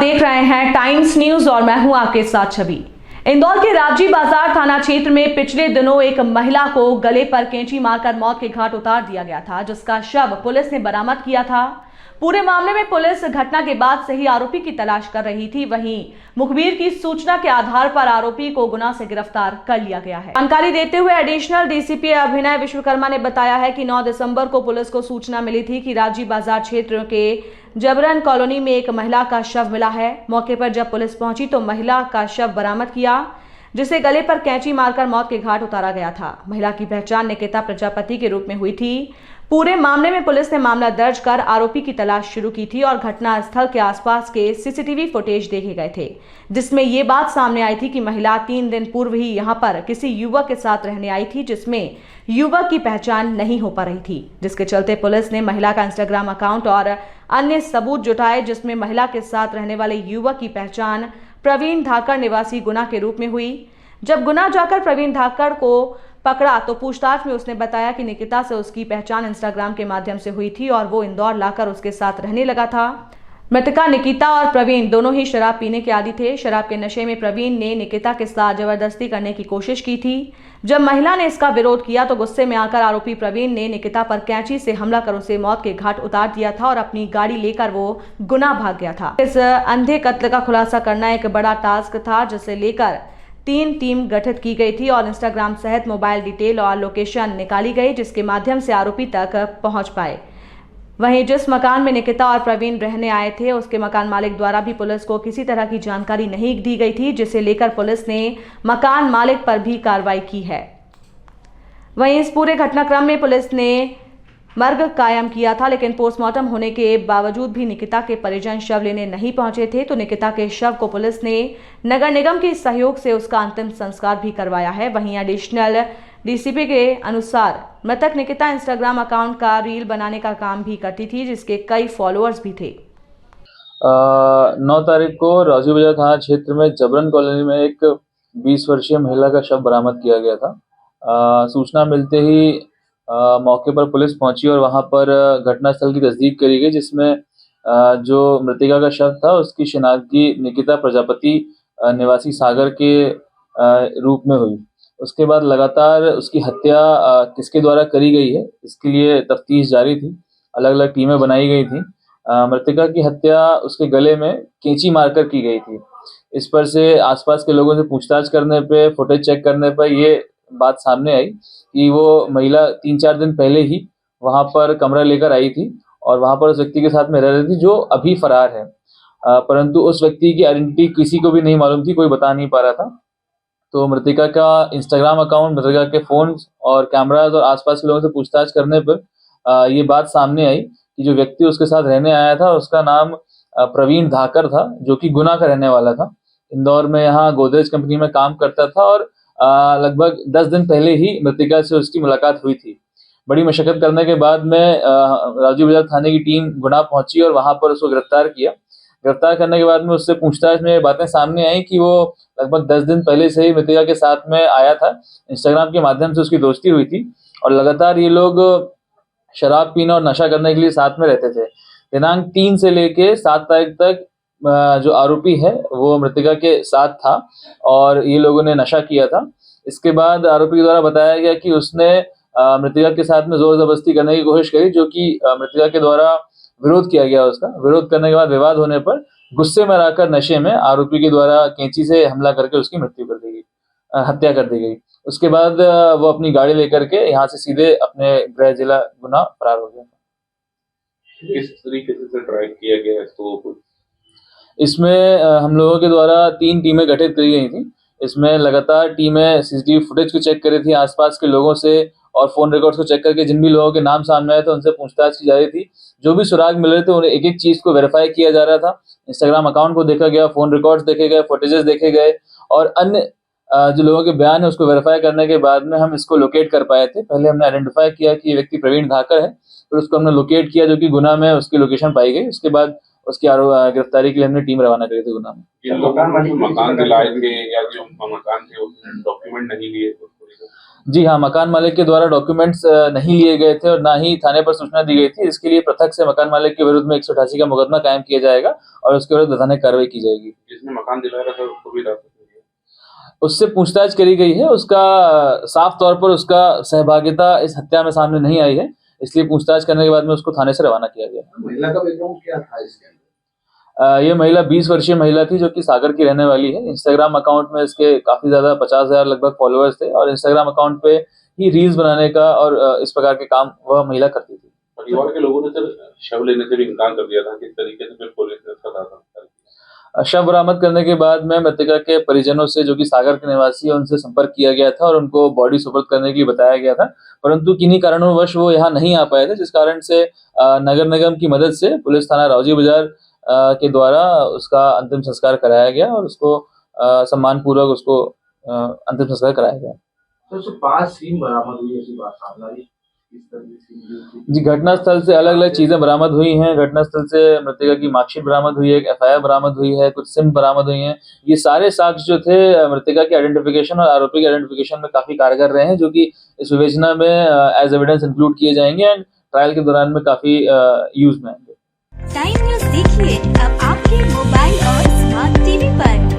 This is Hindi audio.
देख रहे हैं टाइम्स न्यूज और मैं हूं आपके साथ छवि। इंदौर के रावजी बाजार थाना क्षेत्र में पिछले दिनों एक महिला को गले पर कैंची मारकर मौत के घाट उतार दिया गया था, जिसका शव पुलिस ने बरामद किया था। पूरे मामले में पुलिस घटना के बाद से ही आरोपी की तलाश कर रही थी। वहीं मुखबिर की सूचना के आधार पर आरोपी को गुना से गिरफ्तार कर लिया गया है। जानकारी देते हुए एडिशनल डीसीपी अभिनय विश्वकर्मा ने बताया है कि 9 दिसंबर को पुलिस को सूचना मिली थी कि रावजी बाजार क्षेत्र के जबरन कॉलोनी में एक महिला का शव मिला है। मौके पर जब पुलिस पहुंची तो महिला का शव बरामद किया, जिसे गले पर कैंची मारकर मौत के घाट उतारा गया था। महिला की पहचान निकिता प्रजापति के रूप में हुई थी। पूरे मामले में पुलिस ने मामला दर्ज कर आरोपी की तलाश शुरू की थी और घटना स्थल के आसपास के सीसीटीवी फुटेज देखे गए थे, जिसमें ये बात सामने आई थी कि महिला 3 दिन पूर्व ही यहां पर किसी युवक के साथ रहने आई थी, जिसमें युवक की पहचान नहीं हो पा रही थी, जिसके चलते पुलिस ने महिला का इंस्टाग्राम अकाउंट और अन्य सबूत जुटाए, जिसमें महिला के साथ रहने वाले युवक की पहचान प्रवीण धाकड़ निवासी गुना के रूप में हुई। जब गुना जाकर प्रवीण धाकड़ को पकड़ा तो पूछताछ में उसने बताया कि निकिता से उसकी पहचान इंस्टाग्राम के माध्यम से हुई थी और वो इंदौर लाकर उसके साथ रहने लगा था। मृतका निकिता और प्रवीण दोनों ही शराब पीने के आदी थे। शराब के नशे में प्रवीण ने निकिता के साथ जबरदस्ती करने की कोशिश की थी। जब महिला ने इसका विरोध किया तो गुस्से में आकर आरोपी प्रवीण ने निकिता पर कैंची से हमला कर उसे मौत के घाट उतार दिया था और अपनी गाड़ी लेकर वो गुना भाग गया था। इस अंधे कत्ल का खुलासा करना एक बड़ा टास्क था, जिसे लेकर 3 टीम गठित की गई थी और इंस्टाग्राम सहित मोबाइल डिटेल और लोकेशन निकाली गई, जिसके माध्यम से आरोपी तक पहुंच पाए। वहीं जिस मकान में निकिता और प्रवीण रहने आए थे, उसके मकान मालिक द्वारा भी पुलिस को किसी तरह की जानकारी नहीं दी गई थी, जिसे लेकर पुलिस ने मकान मालिक पर भी कार्रवाई की है। वहीं इस पूरे घटनाक्रम में पुलिस ने मर्ग कायम किया था, लेकिन पोस्टमार्टम होने के बावजूद भी निकिता के परिजन शव लेने नहीं पहुंचे थे, तो निकिता के शव को पुलिस ने नगर निगम के सहयोग से उसका अंतिम संस्कार भी करवाया है। वहीं एडिशनल डीसीपी के अनुसार मृतक निकिता इंस्टाग्राम अकाउंट का रील बनाने का काम भी करती थी, जिसके कई फॉलोअर्स भी थे। 9 तारीख को रावजी बाजार थाना क्षेत्र में जबरन कॉलोनी में एक 20 वर्षीय महिला का शव बरामद किया गया था। सूचना मिलते ही मौके पर पुलिस पहुंची और वहां पर घटनास्थल की तस्दीक करी गई, जिसमें जो मृतिका का शव था उसकी शिनाख्ती निकिता प्रजापति निवासी सागर के रूप में हुई। उसके बाद लगातार उसकी हत्या किसके द्वारा करी गई है, इसके लिए तफ्तीश जारी थी। अलग अलग टीमें बनाई गई थी। मृतिका की हत्या उसके गले में कैंची मारकर की गई थी। इस पर से आसपास के लोगों से पूछताछ करने पे, फुटेज चेक करने पर ये बात सामने आई कि वो महिला 3-4 दिन पहले ही वहां पर कमरा लेकर आई थी और वहां पर उस व्यक्ति के साथ में रह रही थी, जो अभी फरार है। परंतु उस व्यक्ति की आइडेंटिटी किसी को भी नहीं मालूम थी, कोई बता नहीं पा रहा था। तो मृतिका का इंस्टाग्राम अकाउंट, मृतिका के फोन और कैमराज और आसपास के लोगों से पूछताछ करने पर ये बात सामने आई कि जो व्यक्ति उसके साथ रहने आया था उसका नाम प्रवीण धाकड़ था, जो कि गुना का रहने वाला था। इंदौर में यहाँ गोदरेज कंपनी में काम करता था और लगभग 10 दिन पहले ही मृतिका से उसकी मुलाकात हुई थी। बड़ी मशक्कत करने के बाद में रावजी बाजार थाने की टीम गुना पहुंची और वहां पर उसको गिरफ्तार किया। गिरफ्तार करने के बाद में उससे पूछताछ में बातें सामने आई कि वो लगभग 10 दिन पहले से ही मृतिका के साथ में आया था। इंस्टाग्राम के माध्यम से उसकी दोस्ती हुई थी और लगातार ये लोग शराब पीने और नशा करने के लिए साथ में रहते थे। दिनांक 3 से लेके 7 तारीख तक जो आरोपी है वो मृतिका के साथ था और ये लोगों ने नशा किया था। इसके बाद आरोपी के द्वारा बताया गया कि उसने मृतिका के साथ में जोर जबरदस्ती करने की कोशिश करी, जो कि मृतिका के द्वारा विरोध किया गया। उसका विरोध करने के बाद विवाद होने पर गुस्से में आकर नशे में आरोपी के द्वारा कैंची से हमला करके उसकी मृत्यु कर दी गई, हत्या कर दी गई। उसके बाद वो अपनी गाड़ी लेकर के यहाँ से सीधे अपने गृह जिला गुना फरार हो गया। किस तरीके से ट्रैक किया गया इसको? इसमें हम लोगों के द्वारा 3 टीमें गठित करी गई थी। इसमें लगातार टीमें सीसीटीवी फुटेज को चेक कर रही थी, आसपास के लोगों से और फोन रिकॉर्ड्स को चेक करके जिन भी लोगों के नाम सामने आए थे उनसे पूछताछ की जा रही थी। जो भी सुराग मिल रहे थे उन्हें एक एक चीज को वेरीफाई किया जा रहा था। इंस्टाग्राम अकाउंट को देखा गया, फोन रिकॉर्ड्स देखे गए, फुटेजेस देखे गए और अन्य जो लोगों के बयान है उसको वेरीफाई करने के बाद में हम इसको लोकेट कर पाए थे। पहले हमने आइडेंटिफाई किया कि ये व्यक्ति प्रवीण धाकड़ है, फिर उसको हमने लोकेट किया, जो कि गुना में उसकी लोकेशन पाई गई। उसके बाद उसकी गिरफ्तारी के लिए हमने टीम रवाना करी थी गुना में। ये मकान दिलाए थे या जो मकान थे डॉक्यूमेंट नहीं लिए? जी हाँ, मकान मालिक के द्वारा डॉक्यूमेंट्स नहीं लिए गए थे और ना ही थाने पर सूचना दी गई थी। इसके लिए पृथक से मकान मालिक के विरुद्ध में 188 का मुकदमा कायम किया जाएगा और उसके विरुद्ध वैधानिक कार्रवाई की जाएगी। जिसने मकान दिलाया था उसको भी हिरासत में लिया। उससे पूछताछ करी गई है। उसका साफ तौर पर उसका सहभागिता इस हत्या में सामने नहीं आई है, इसलिए पूछताछ करने के बाद में उसको थाने से रवाना किया गया। महिला का बैकग्राउंड क्या था इसके अंदर? ये महिला 20 वर्षीय महिला थी जो कि सागर की रहने वाली है। इंस्टाग्राम अकाउंट में इसके काफी ज्यादा 50,000 लगभग फॉलोअर्स थे और इंस्टाग्राम अकाउंट पे ही रील्स बनाने का और इस प्रकार के काम वह महिला करती थी। परिवार के लोगों ने सर शव लेने से भी इनकार कर दिया था। किस तरीके से फिर पुलिस ने इसका दावा किया? शव बरामद करने के बाद में मृतका के परिजनों से जो कि सागर के निवासी है उनसे संपर्क किया गया था और उनको बॉडी सुपुर्द करने के लिए बताया गया था, परंतु किन्हीं कारणों वो यहाँ नहीं आ पाए थे, जिस कारण से नगर निगम की मदद से पुलिस थाना रावजी बाजार के द्वारा उसका अंतिम संस्कार कराया गया और उसको सम्मानपूर्वक उसको अंतिम संस्कार कराया गया। तो उससे 5 सीम बरामद हुई, ऐसी बात सामने आई। किस तरह की सीम हुई? जी, घटनास्थल से अलग अलग चीजें बरामद हुई हैं। घटनास्थल से मृतका की मार्कशीट बरामद हुई है, एक एफआईआर बरामद हुई है, कुछ सिम बरामद हुई हैं। ये सारे साक्ष्य जो थे मृतका की आइडेंटिफिकेशन और आरोपी के आइडेंटिफिकेशन में काफी कारगर रहे हैं, जो कि इस विवेचना में एज एविडेंस इंक्लूड किए जाएंगे एंड ट्रायल के दौरान में काफी यूज में आएंगे। टाइम न्यूज़ देखिए अब आपके मोबाइल और स्मार्ट टीवी पर।